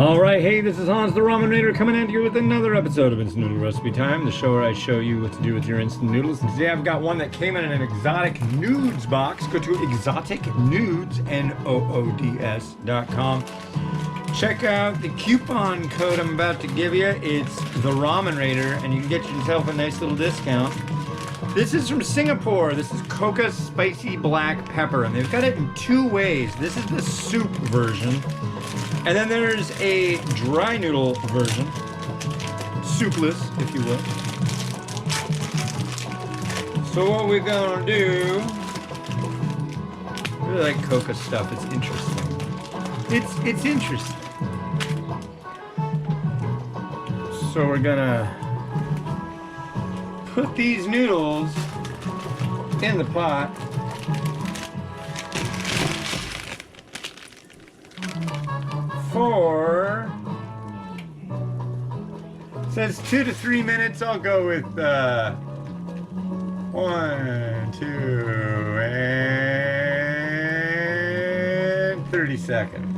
Alright, hey, this is Hans the Ramen Raider coming at you with another episode of Instant Noodle Recipe Time, the show where I show you what to do with your instant noodles. And today I've got one that came in an exotic nudes box. Go to exoticnudes, Noods.com. Check out the coupon code I'm about to give you. It's the Ramen Raider, and you can get yourself a nice little discount. This is from Singapore. This is KOKA Spicy Black Pepper, and they've got it in two ways. This is the soup version. And then there's a dry noodle version, soupless, if you will. So what we're gonna do, I really like KOKA stuff, it's interesting. It's interesting. So we're gonna put these noodles in the pot. For, it says 2 to 3 minutes. I'll go with 1, 2, and 30 seconds.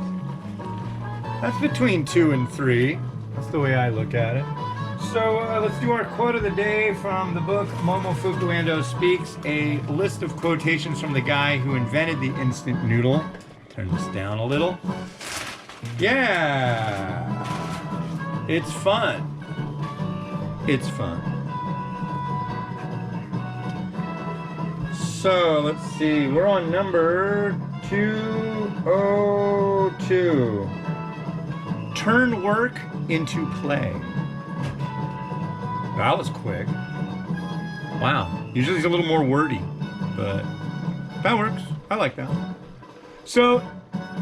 That's between 2 and 3. That's the way I look at it. So let's do our quote of the day from the book Momofuku Ando Speaks, a list of quotations from the guy who invented the instant noodle. Turn this down a little. Yeah, it's fun. It's fun. So let's see, we're on number 202. Turn work into play. That was quick. Wow, usually it's a little more wordy, but that works. I like that. So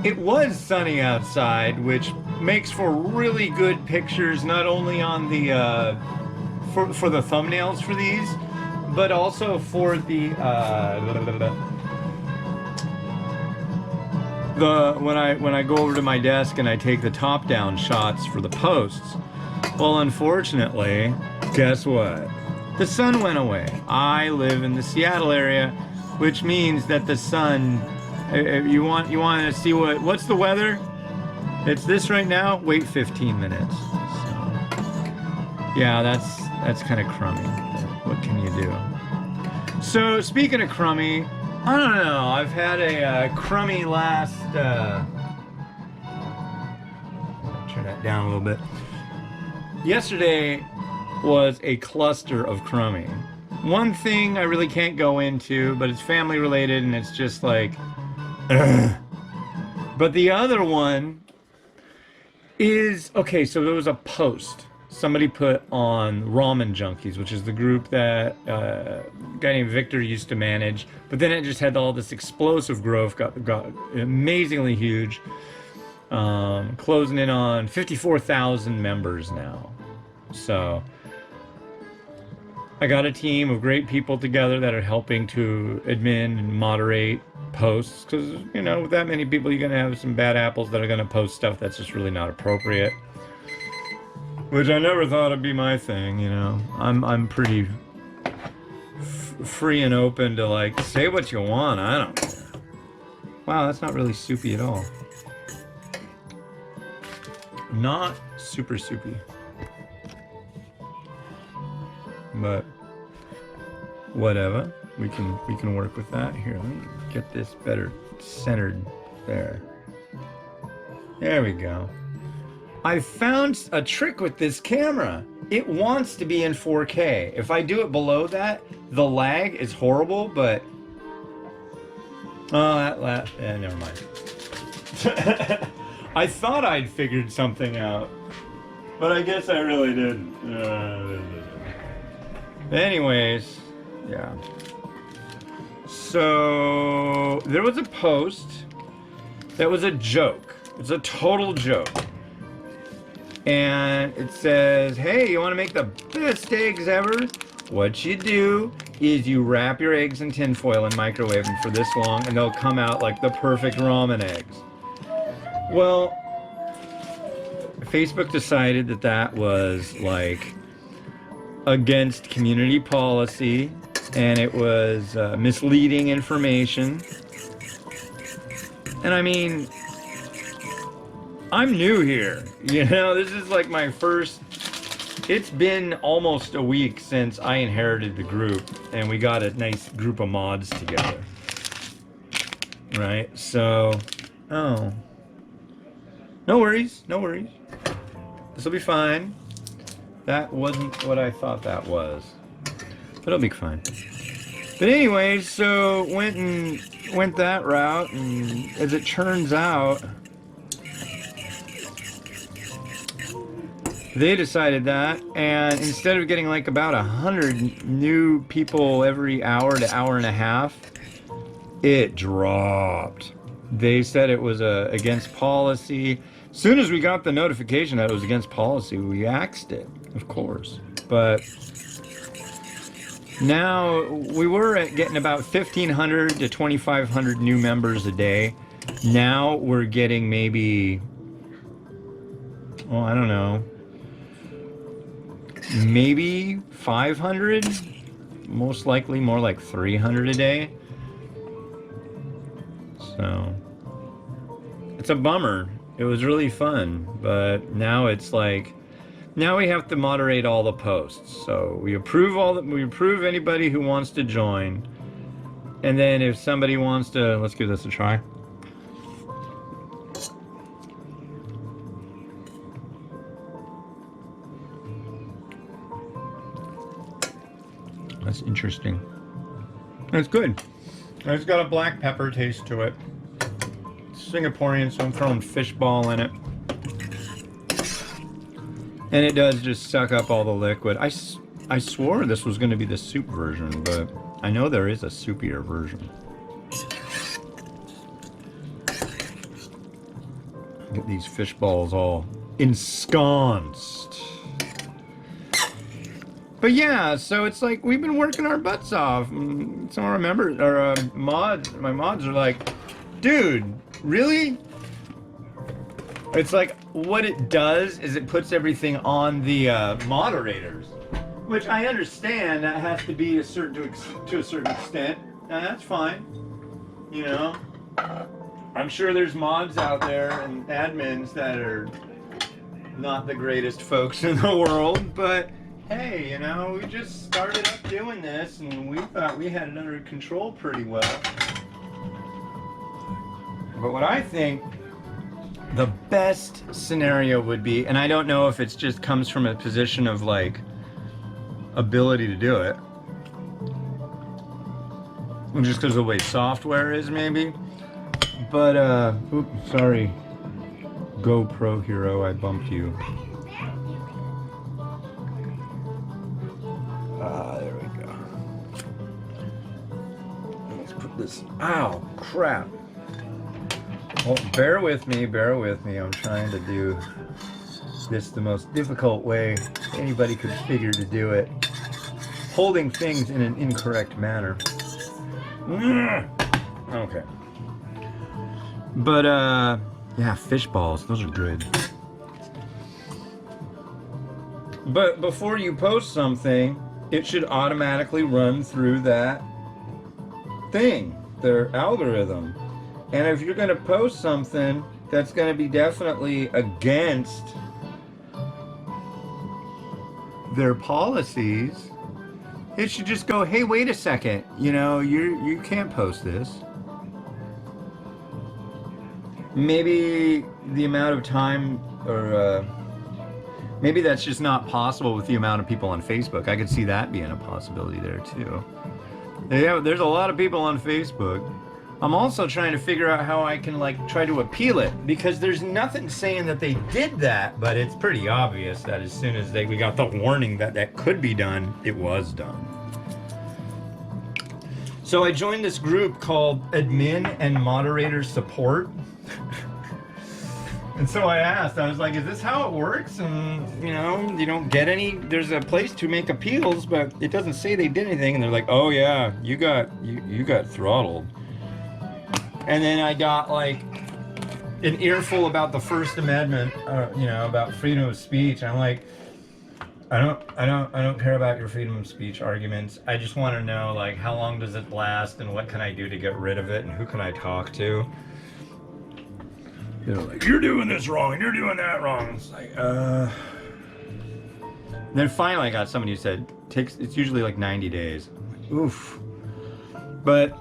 it was sunny outside, which makes for really good pictures, not only on the for the thumbnails for these, but also for the when I go over to my desk and I take the top-down shots for the posts. Well, unfortunately, guess what? The sun went away. I live in the Seattle area, which means that the sun. If you want to see what's the weather? It's this right now. Wait 15 minutes. So, yeah, that's kind of crummy. What can you do? So speaking of crummy, I don't know. I've had a crummy last. Turn that down a little bit. Yesterday was a cluster of crummy. One thing I really can't go into, but it's family related, and it's just like. But the other one is, okay, so there was a post somebody put on Ramen Junkies, which is the group that a guy named Victor used to manage, but then it just had all this explosive growth, got amazingly huge, closing in on 54,000 members now. So I got a team of great people together that are helping to admin and moderate posts, because you know, with that many people you're gonna have some bad apples that are gonna post stuff that's just really not appropriate, which I never thought would be my thing. You know, I'm pretty free and open to like say what you want. I don't care. Wow, that's not really soupy at all. Not super soupy, but whatever. We can work with that. Here, let me get this better centered there. There we go. I found a trick with this camera. It wants to be in 4K. If I do it below that, the lag is horrible, but yeah, never mind. I thought I'd figured something out, but I guess I really didn't. Anyways, yeah. So there was a post that was a joke. It's a total joke. And it says, hey, you want to make the best eggs ever? What you do is you wrap your eggs in tin foil and microwave them for this long, and they'll come out like the perfect ramen eggs. Well, Facebook decided that that was like against community policy, and it was misleading information. And I mean, I'm new here. You know, this is like my first. It's been almost a week since I inherited the group, and we got a nice group of mods together. Right? So, oh. No worries, no worries. This will be fine. That wasn't what I thought that was. But it'll be fine. But anyways, so went that route, and as it turns out, they decided that, and instead of getting like about 100 new people every hour to hour and a half, it dropped. They said it was against policy. As soon as we got the notification that it was against policy, we axed it, of course. But now we were at getting about 1,500 to 2,500 new members a day. Now we're getting maybe, well, I don't know, maybe 500, most likely more like 300 a day. So it's a bummer. It was really fun, but now it's like, now we have to moderate all the posts. So we approve anybody who wants to join, and then if somebody wants to, let's give this a try. That's interesting. It's good. It's got a black pepper taste to it. It's Singaporean, so I'm throwing fish ball in it. And it does just suck up all the liquid. I swore this was going to be the soup version, but I know there is a soupier version. Get these fish balls all ensconced. But yeah, so it's like we've been working our butts off. Some of our members, or my mods are like, dude, really? It's like, what it does is it puts everything on the moderators, which I understand that has to be to a certain extent, and that's fine. You know, I'm sure there's mods out there and admins that are not the greatest folks in the world, but hey, you know, we just started up doing this, and we thought we had it under control pretty well. But what I think the best scenario would be, and I don't know if it just comes from a position of like ability to do it, just because of the way software is maybe, but oops, sorry, GoPro hero, I bumped you. There we go. Let's put this, ow, crap. Well, bear with me, I'm trying to do this the most difficult way anybody could figure to do it. Holding things in an incorrect manner. Okay. But, yeah, fish balls, those are good. But before you post something, it should automatically run through that thing, their algorithm. And if you're going to post something that's going to be definitely against their policies, it should just go, hey, wait a second, you know, you can't post this. Maybe the amount of time, or maybe that's just not possible with the amount of people on Facebook. I could see that being a possibility there too. Yeah, there's a lot of people on Facebook. I'm also trying to figure out how I can like try to appeal it, because there's nothing saying that they did that, but it's pretty obvious that as soon as we got the warning that that could be done, it was done. So I joined this group called Admin and Moderator Support. And so I asked, I was like, is this how it works? And you know, you don't get any, there's a place to make appeals, but it doesn't say they did anything. And they're like, oh yeah, you got throttled. And then I got like an earful about the First Amendment, you know, about freedom of speech. I'm like, I don't care about your freedom of speech arguments. I just want to know, like, how long does it last, and what can I do to get rid of it, and who can I talk to? They're like, you're doing this wrong, you're doing that wrong. It's like, Then finally I got somebody who said, it's usually like 90 days. Oof. But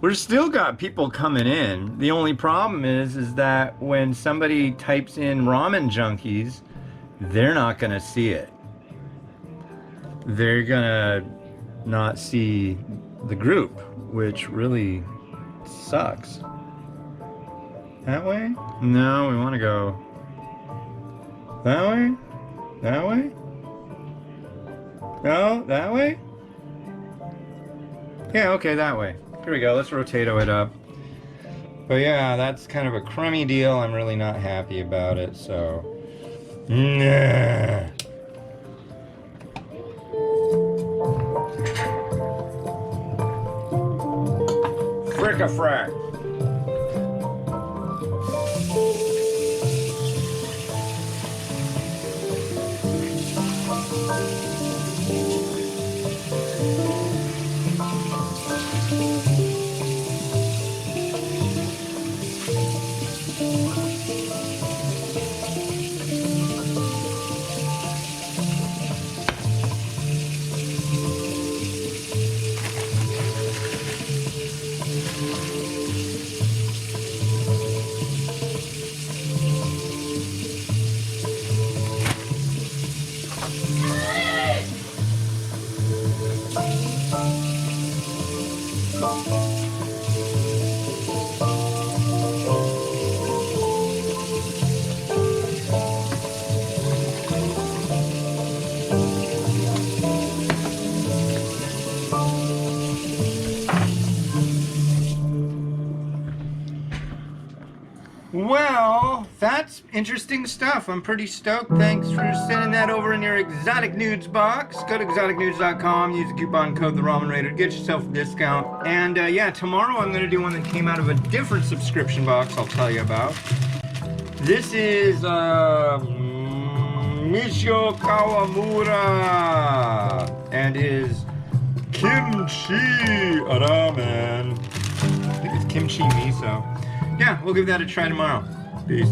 we're still got people coming in. The only problem is that when somebody types in ramen junkies, they're not gonna see it. They're gonna not see the group, which really sucks. That way? No, we want to go that way? That way? No, that way? Yeah, okay, that way. Here we go, let's rotato it up. But yeah, that's kind of a crummy deal. I'm really not happy about it, so... Nah. Frick-a-frack. Well, that's interesting stuff. I'm pretty stoked. Thanks for sending that over in your Exotic Nudes box. Go to exoticnudes.com, use the coupon code TheRamenRaider to get yourself a discount. And yeah, tomorrow I'm going to do one that came out of a different subscription box I'll tell you about. This is Michio Kawamura and his kimchi ramen. I think it's kimchi miso. Yeah, we'll give that a try tomorrow. Peace.